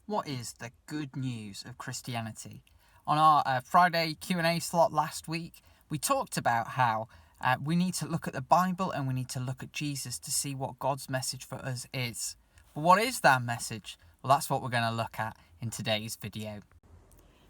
What is the good news of Christianity? On our Friday Q&A slot last week, we talked about how we need to look at the Bible and we need to look at Jesus to see what God's message for us is. But what is that message? Well, that's what we're going to look at in today's video.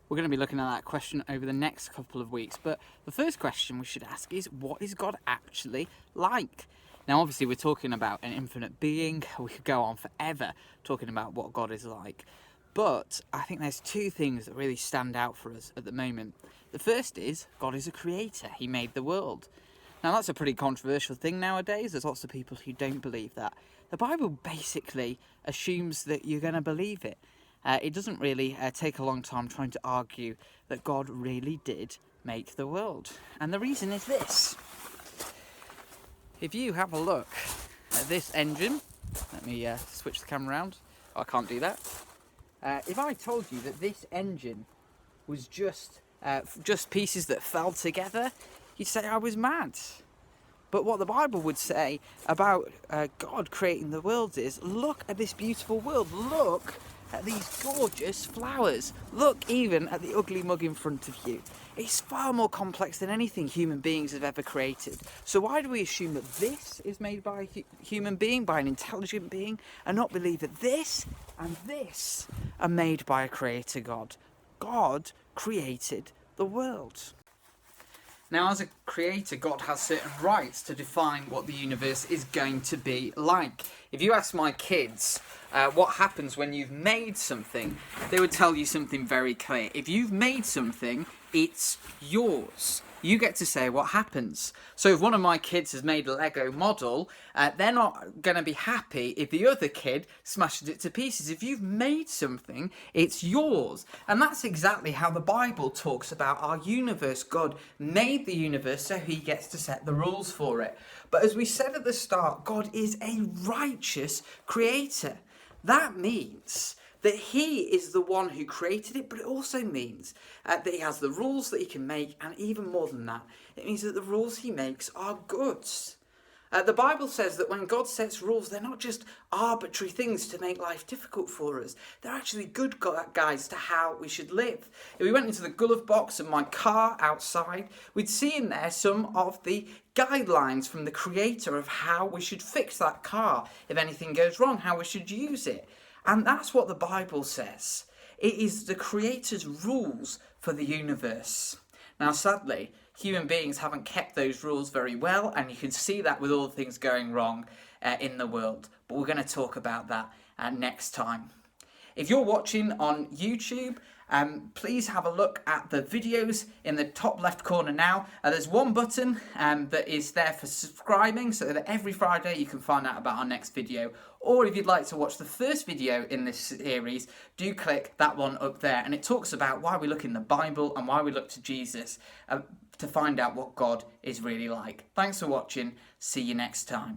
We're going to be looking at that question over the next couple of weeks. But the first question we should ask is, what is God actually like? Now, obviously, we're talking about an infinite being. We could go on forever talking about what God is like. But I think there's two things that really stand out for us at the moment. The first is, God is a creator. He made the world. Now, that's a pretty controversial thing nowadays. There's lots of people who don't believe that. The Bible basically assumes that you're going to believe it. It doesn't really take a long time trying to argue that God really did make the world. And the reason is this. If you have a look at this engine, let me switch the camera around. Oh, I can't do that. If I told you that this engine was just pieces that fell together, you'd say I was mad. But what the Bible would say about God creating the world is, look at this beautiful world. Look at these gorgeous flowers. Look even at the ugly mug in front of you. It's far more complex than anything human beings have ever created. So why do we assume that this is made by a human being, by an intelligent being, and not believe that this and this are made by a creator God? God created the world. Now, as a creator, God has certain rights to define what the universe is going to be like. If you ask my kids what happens when you've made something, they would tell you something very clear. If you've made something, it's yours. You get to say what happens. So if one of my kids has made a Lego model, they're not going to be happy if the other kid smashes it to pieces. If you've made something, it's yours. And that's exactly how the Bible talks about our universe. God made the universe, so he gets to set the rules for it. But as we said at the start, God is a righteous creator. That means that he is the one who created it, but it also means that he has the rules that he can make, and even more than that, it means that the rules he makes are good. The Bible says that when God sets rules, they're not just arbitrary things to make life difficult for us. They're actually good guides to how we should live. If we went into the glove box of my car outside, we'd see in there some of the guidelines from the creator of how we should fix that car if anything goes wrong, how we should use it. And that's what the Bible says. It is the creator's rules for the universe. Now, sadly, human beings haven't kept those rules very well, and you can see that with all the things going wrong in the world. But we're going to talk about that next time. If you're watching on YouTube, please have a look at the videos in the top left corner now. There's one button that is there for subscribing, so that every Friday you can find out about our next video. Or if you'd like to watch the first video in this series, do click that one up there. And it talks about why we look in the Bible and why we look to Jesus to find out what God is really like. Thanks for watching. See you next time.